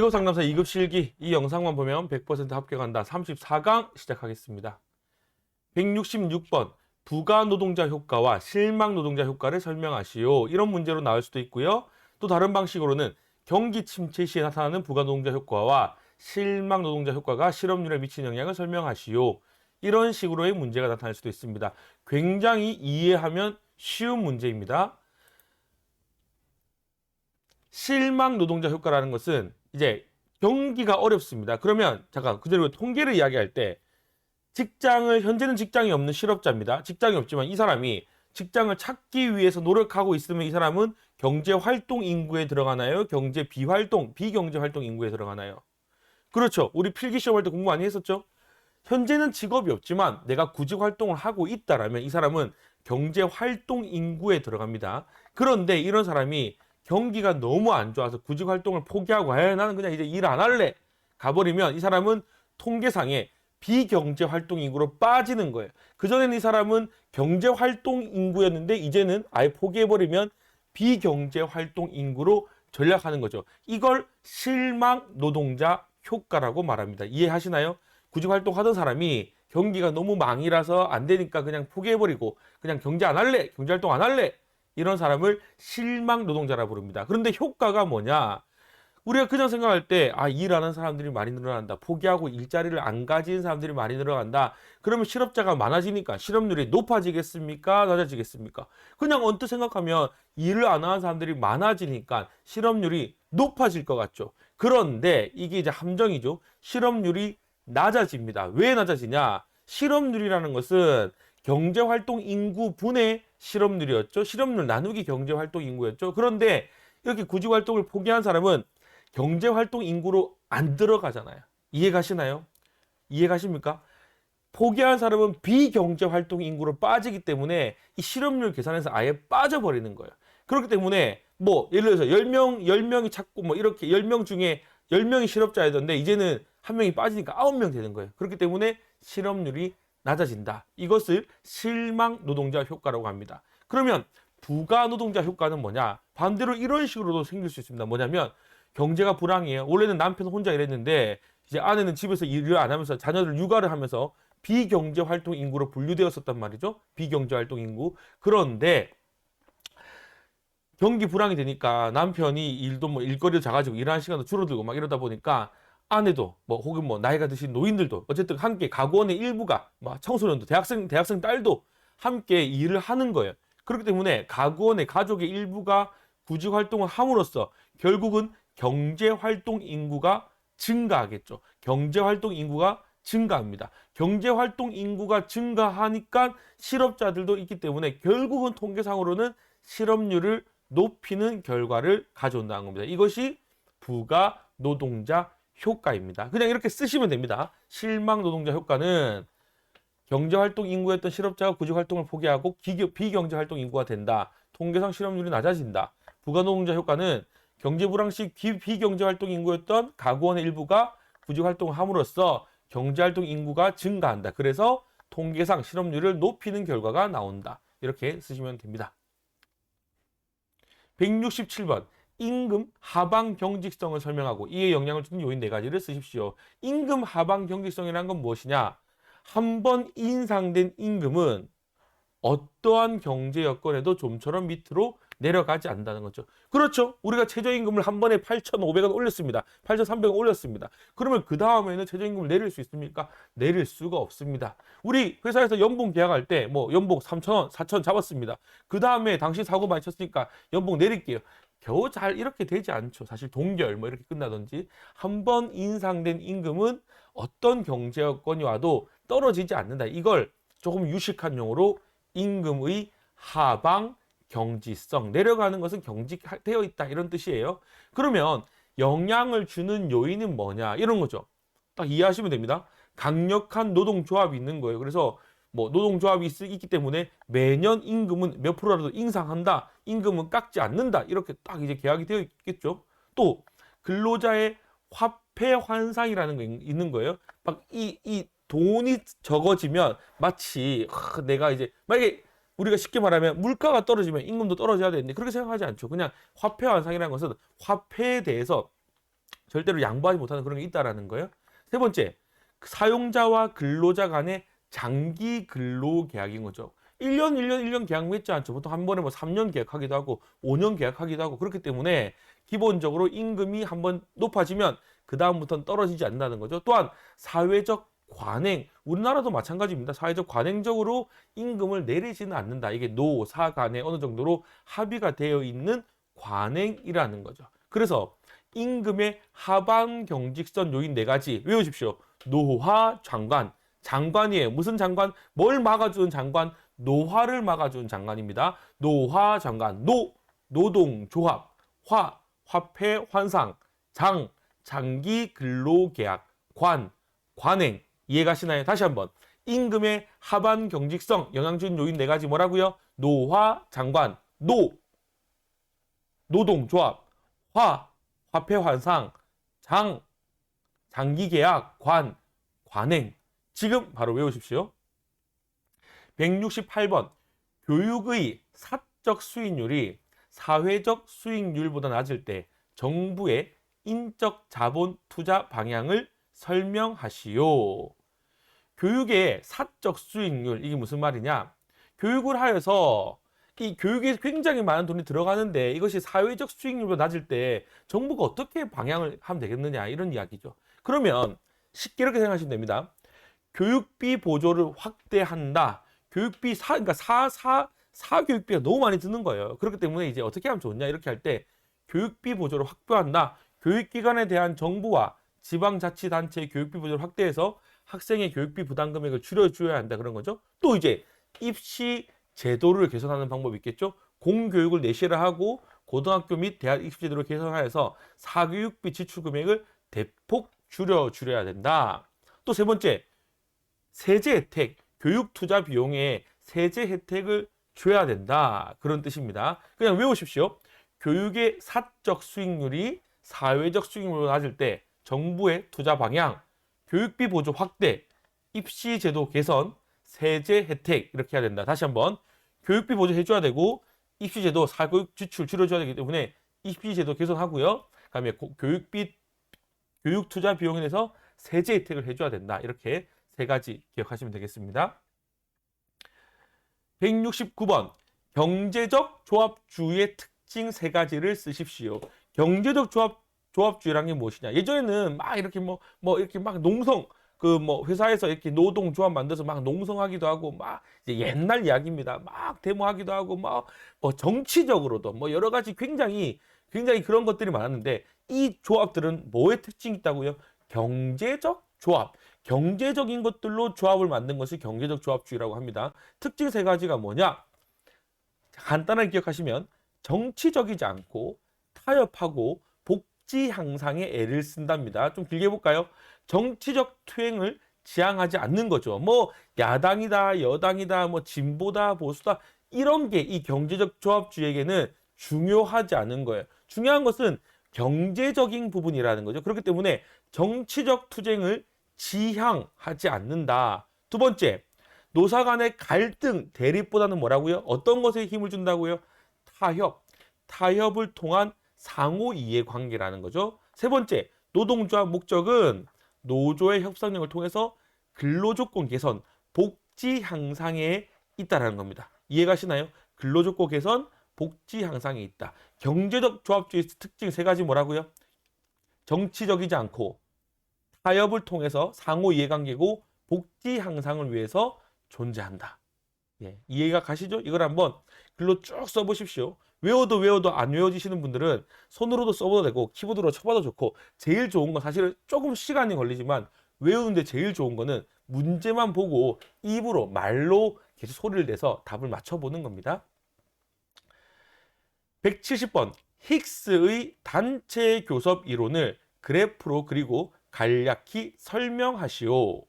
직업상담사 2급 실기 이 영상만 보면 100% 합격한다. 34강 시작하겠습니다. 166번 부가노동자 효과와 실망노동자 효과를 설명하시오. 이런 문제로 나올 수도 있고요. 또 다른 방식으로는 경기 침체 시에 나타나는 부가노동자 효과와 실망노동자 효과가 실업률에 미치는 영향을 설명하시오. 이런 식으로의 문제가 나타날 수도 있습니다. 굉장히 이해하면 쉬운 문제입니다. 실망노동자 효과라는 것은 이제 경기가 어렵습니다. 그러면 잠깐 그대로 통계를 이야기할 때 현재는 직장이 없는 실업자입니다. 직장이 없지만 이 사람이 직장을 찾기 위해서 노력하고 있으면 이 사람은 경제활동 인구에 들어가나요? 비경제활동 인구에 들어가나요? 그렇죠. 우리 필기시험 할 때 공부 많이 했었죠? 현재는 직업이 없지만 내가 구직 활동을 하고 있다라면 이 사람은 경제활동 인구에 들어갑니다. 그런데 이런 사람이 경기가 너무 안 좋아서 구직 활동을 포기하고 나는 그냥 이제 일 안 할래 가버리면 이 사람은 통계상에 비경제 활동 인구로 빠지는 거예요. 그전에는 이 사람은 경제 활동 인구였는데 이제는 아예 포기해버리면 비경제 활동 인구로 전락하는 거죠. 이걸 실망 노동자 효과라고 말합니다. 이해하시나요? 구직 활동 하던 사람이 경기가 너무 망이라서 안 되니까 그냥 포기해버리고 그냥 경제 활동 안 할래 이런 사람을 실망 노동자라 부릅니다. 그런데 효과가 뭐냐? 우리가 그냥 생각할 때 일하는 사람들이 많이 늘어난다. 포기하고 일자리를 안 가진 사람들이 많이 늘어난다. 그러면 실업자가 많아지니까 실업률이 높아지겠습니까? 낮아지겠습니까? 그냥 언뜻 생각하면 일을 안 하는 사람들이 많아지니까 실업률이 높아질 것 같죠. 그런데 이게 이제 함정이죠. 실업률이 낮아집니다. 왜 낮아지냐? 실업률이라는 것은 경제활동 인구 분의 실업률이었죠. 실업률 나누기 경제활동 인구였죠. 그런데 이렇게 구직활동을 포기한 사람은 경제활동 인구로 안 들어가잖아요. 이해가시나요? 이해가십니까? 포기한 사람은 비경제활동 인구로 빠지기 때문에 이 실업률 계산에서 아예 빠져버리는 거예요. 그렇기 때문에 예를 들어서 10명이 찾고 이렇게 10명 중에 10명이 실업자였는데 이제는 한 명이 빠지니까 9명 되는 거예요. 그렇기 때문에 실업률이 낮아진다. 이것을 실망 노동자 효과라고 합니다. 그러면 부가 노동자 효과는 뭐냐? 반대로 이런 식으로도 생길 수 있습니다. 뭐냐면 경제가 불황이에요. 원래는 남편 혼자 일했는데 이제 아내는 집에서 일을 안 하면서 자녀들 육아를 하면서 비경제 활동 인구로 분류되었었단 말이죠. 비경제 활동 인구. 그런데 경기 불황이 되니까 남편이 일거리를 작아지고 일하는 시간도 줄어들고 막 이러다 보니까 아내도 혹은 나이가 드신 노인들도 어쨌든 함께 가구원의 일부가 청소년도 대학생 딸도 함께 일을 하는 거예요. 그렇기 때문에 가구원의 가족의 일부가 구직 활동을 함으로써 결국은 경제활동 인구가 증가하겠죠. 경제활동 인구가 증가합니다. 경제활동 인구가 증가하니까 실업자들도 있기 때문에 결국은 통계상으로는 실업률을 높이는 결과를 가져온다는 겁니다. 이것이 부가 노동자 효과입니다. 그냥 이렇게 쓰시면 됩니다. 실망 노동자 효과는 경제활동 인구였던 실업자가 구직활동을 포기하고 비경제활동 인구가 된다. 통계상 실업률이 낮아진다. 부가노동자 효과는 경제불황 시 비경제활동 인구였던 가구원의 일부가 구직활동을 함으로써 경제활동 인구가 증가한다. 그래서 통계상 실업률을 높이는 결과가 나온다. 이렇게 쓰시면 됩니다. 167번 임금 하방 경직성을 설명하고 이에 영향을 주는 요인 4가지를 쓰십시오. 임금 하방 경직성이라는 건 무엇이냐? 한 번 인상된 임금은 어떠한 경제 여건에도 좀처럼 밑으로 내려가지 않는다는 거죠. 그렇죠. 우리가 최저임금을 한 번에 8,500원 올렸습니다. 8,300원 올렸습니다. 그러면 그 다음에는 최저임금을 내릴 수 있습니까? 내릴 수가 없습니다. 우리 회사에서 연봉 계약할 때 연봉 3,000원, 4,000원 잡았습니다. 그 다음에 당신 사고 많이 쳤으니까 연봉 내릴게요. 겨우 잘 이렇게 되지 않죠. 사실 동결 이렇게 끝나든지 한 번 인상된 임금은 어떤 경제 여건이 와도 떨어지지 않는다. 이걸 조금 유식한 용어로 임금의 하방 경직성, 내려가는 것은 경직되어 있다 이런 뜻이에요. 그러면 영향을 주는 요인은 뭐냐 이런 거죠. 딱 이해하시면 됩니다. 강력한 노동조합이 있는 거예요. 그래서 노동조합이 있기 때문에 매년 임금은 몇 프로라도 인상한다. 임금은 깎지 않는다. 이렇게 딱 이제 계약이 되어 있겠죠. 또 근로자의 화폐 환상이라는 게 있는 거예요. 막 이 돈이 적어지면 마치 내가 이제 만약에 우리가 쉽게 말하면 물가가 떨어지면 임금도 떨어져야 되는데 그렇게 생각하지 않죠. 그냥 화폐 환상이라는 것은 화폐에 대해서 절대로 양보하지 못하는 그런 게 있다라는 거예요. 세 번째, 사용자와 근로자 간의 장기 근로 계약인 거죠. 1년 계약 맺지 않죠. 보통 한 번에 뭐 3년 계약하기도 하고 5년 계약하기도 하고 그렇기 때문에 기본적으로 임금이 한번 높아지면 그 다음부터는 떨어지지 않는다는 거죠. 또한 사회적 관행, 우리나라도 마찬가지입니다. 사회적 관행적으로 임금을 내리지는 않는다. 이게 노사 간에 어느 정도로 합의가 되어 있는 관행이라는 거죠. 그래서 임금의 하반 경직선 요인 4가지 외우십시오. 노화, 장관. 장관이에요. 무슨 장관? 뭘 막아주는 장관? 노화를 막아주는 장관입니다. 노화 장관. 노동조합. 화폐 환상. 장기 근로계약. 관행. 이해가시나요? 다시 한번. 임금의 하반 경직성 영향 주는 요인 4가지 뭐라고요? 노화 장관. 노동조합. 화폐 환상. 장기계약. 관행. 지금 바로 외우십시오. 168번. 교육의 사적 수익률이 사회적 수익률보다 낮을 때 정부의 인적 자본 투자 방향을 설명하시오. 교육의 사적 수익률, 이게 무슨 말이냐? 교육을 하여서 이 교육에 굉장히 많은 돈이 들어가는데 이것이 사회적 수익률보다 낮을 때 정부가 어떻게 방향을 하면 되겠느냐, 이런 이야기죠. 그러면 쉽게 이렇게 생각하시면 됩니다. 교육비 보조를 확대한다. 교육비 그러니까 사교육비가 너무 많이 드는 거예요. 그렇기 때문에 이제 어떻게 하면 좋냐, 이렇게 할 때 교육비 보조를 확대한다. 교육기관에 대한 정부와 지방자치단체의 교육비 보조를 확대해서 학생의 교육비 부담 금액을 줄여줘야 한다, 그런 거죠. 또 이제 입시 제도를 개선하는 방법이 있겠죠. 공교육을 내시를 하고 고등학교 및 대학 입시 제도를 개선하여서 사교육비 지출 금액을 대폭 줄여야 된다. 또 세 번째, 세제 혜택, 교육 투자 비용에 세제 혜택을 줘야 된다, 그런 뜻입니다. 그냥 외우십시오. 교육의 사적 수익률이 사회적 수익률보다 낮을 때 정부의 투자 방향, 교육비 보조 확대, 입시 제도 개선, 세제 혜택, 이렇게 해야 된다. 다시 한번. 교육비 보조 해줘야 되고 입시 제도 사교육 지출 줄여줘야 되기 때문에 입시 제도 개선하고요. 그다음에 교육 투자 비용에 대해서 세제 혜택을 해줘야 된다. 이렇게 3가지 기억하시면 되겠습니다. 169번. 경제적 조합주의의 특징 3가지를 쓰십시오. 경제적 조합주의란 게 무엇이냐? 예전에는 막 이렇게 이렇게 막 농성, 회사에서 이렇게 노동조합 만들어서 막 농성하기도 하고, 막 이제 옛날 이야기입니다. 막 데모하기도 하고, 정치적으로도 여러 가지 굉장히 그런 것들이 많았는데, 이 조합들은 뭐의 특징이 있다고요? 경제적 조합. 경제적인 것들로 조합을 만든 것을 경제적 조합주의라고 합니다. 특징 3가지가 뭐냐? 간단하게 기억하시면 정치적이지 않고 타협하고 복지 향상에 애를 쓴답니다. 좀 길게 볼까요? 정치적 투쟁을 지향하지 않는 거죠. 야당이다, 여당이다, 진보다, 보수다, 이런 게 이 경제적 조합주의에게는 중요하지 않은 거예요. 중요한 것은 경제적인 부분이라는 거죠. 그렇기 때문에 정치적 투쟁을 지향하지 않는다. 두 번째, 노사 간의 갈등, 대립보다는 뭐라고요? 어떤 것에 힘을 준다고요? 타협을 통한 상호 이해 관계라는 거죠. 세 번째, 노동조합 목적은 노조의 협상력을 통해서 근로조건 개선, 복지 향상에 있다라는 겁니다. 이해가시나요? 근로조건 개선, 복지 향상에 있다. 경제적 조합주의 특징 3가지 뭐라고요? 정치적이지 않고 타협을 통해서 상호 이해관계고 복지 향상을 위해서 존재한다. 예, 이해가 가시죠? 이걸 한번 글로 쭉 써보십시오. 외워도 안 외워지시는 분들은 손으로도 써봐도 되고 키보드로 쳐봐도 좋고, 제일 좋은 건 사실은 조금 시간이 걸리지만 외우는데 제일 좋은 거는 문제만 보고 입으로 말로 계속 소리를 내서 답을 맞춰보는 겁니다. 170번. 힉스의 단체 교섭 이론을 그래프로 그리고 간략히 설명하시오.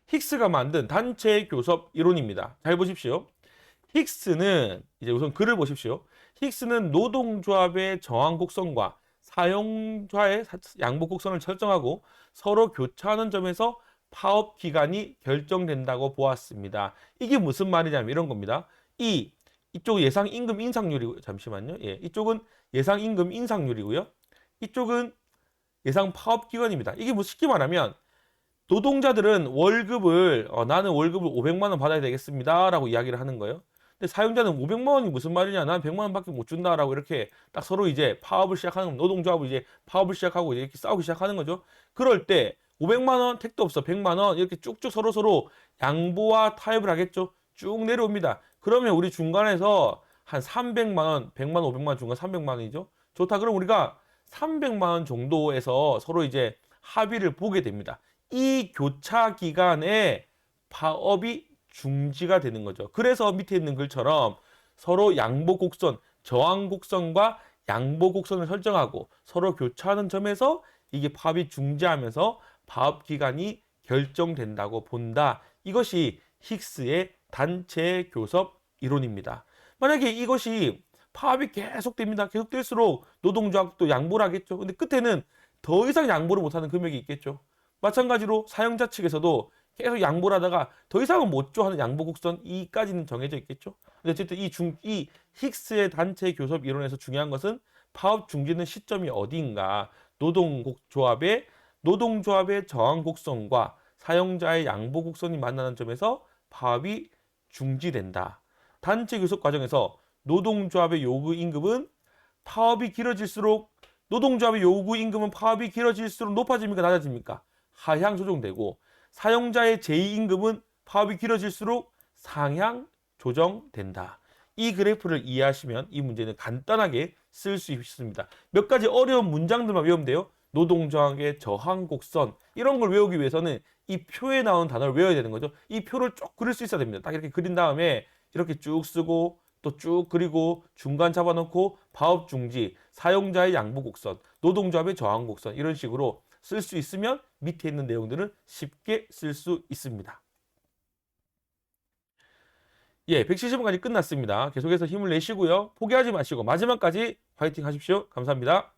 힉스가 만든 단체 교섭 이론입니다. 잘 보십시오. 힉스는 이제 우선 글을 보십시오. 힉스는 노동조합의 정한 곡선과 사용자의 양복 곡선을 설정하고 서로 교차하는 점에서 파업 기간이 결정된다고 보았습니다. 이게 무슨 말이냐면 이런 겁니다. 이쪽은 예상 임금 인상률이고, 잠시만요. 예, 이쪽은 예상 임금 인상률이고요. 이쪽은 예상 파업기간입니다. 이게 뭐 쉽게 말하면 노동자들은 월급을 나는 월급을 500만 원 받아야 되겠습니다 라고 이야기를 하는 거예요. 근데 사용자는 500만 원이 무슨 말이냐, 난 100만 원밖에 못 준다라고 이렇게 딱 서로 이제 파업을 시작하는 겁니다. 노동조합을 이제 파업을 시작하고 이렇게 싸우기 시작하는 거죠. 그럴 때 500만 원 택도 없어, 100만 원 이렇게 쭉쭉 서로 양보와 타협을 하겠죠. 쭉 내려옵니다. 그러면 우리 중간에서 한 300만 원, 100만 원, 500만 원 중간 300만 원이죠. 좋다. 그럼 우리가 300만 원 정도에서 서로 이제 합의를 보게 됩니다. 이 교차 기간에 파업이 중지가 되는 거죠. 그래서 밑에 있는 글처럼 서로 양보 곡선, 저항 곡선과 양보 곡선을 설정하고 서로 교차하는 점에서 이게 파업이 중지하면서 파업 기간이 결정된다고 본다. 이것이 힉스의 단체 교섭 이론입니다. 만약에 이것이 파업이 계속됩니다. 계속될수록 노동조합도 양보를 하겠죠. 근데 끝에는 더 이상 양보를 못하는 금액이 있겠죠. 마찬가지로 사용자 측에서도 계속 양보를 하다가 더 이상은 못 줘 하는 양보 곡선 이까지는 정해져 있겠죠. 근데 어쨌든 이 힉스의 단체 교섭 이론에서 중요한 것은 파업 중지는 시점이 어디인가, 노동조합의 저항 곡선과 사용자의 양보 곡선이 만나는 점에서 파업이 중지된다. 단체 교섭 과정에서 노동조합의 요구 임금은 파업이 길어질수록 높아집니까, 낮아집니까? 하향 조정되고, 사용자의 제2임금은 파업이 길어질수록 상향 조정된다. 이 그래프를 이해하시면 이 문제는 간단하게 쓸 수 있습니다. 몇 가지 어려운 문장들만 외우면 돼요. 노동조합의 저항 곡선, 이런 걸 외우기 위해서는 이 표에 나오는 단어를 외워야 되는 거죠. 이 표를 쭉 그릴 수 있어야 됩니다. 딱 이렇게 그린 다음에 이렇게 쭉 쓰고 또 쭉 그리고 중간 잡아놓고 파업 중지, 사용자의 양보 곡선, 노동조합의 저항 곡선, 이런 식으로 쓸 수 있으면 밑에 있는 내용들은 쉽게 쓸 수 있습니다. 예, 170번까지 끝났습니다. 계속해서 힘을 내시고요. 포기하지 마시고 마지막까지 화이팅 하십시오. 감사합니다.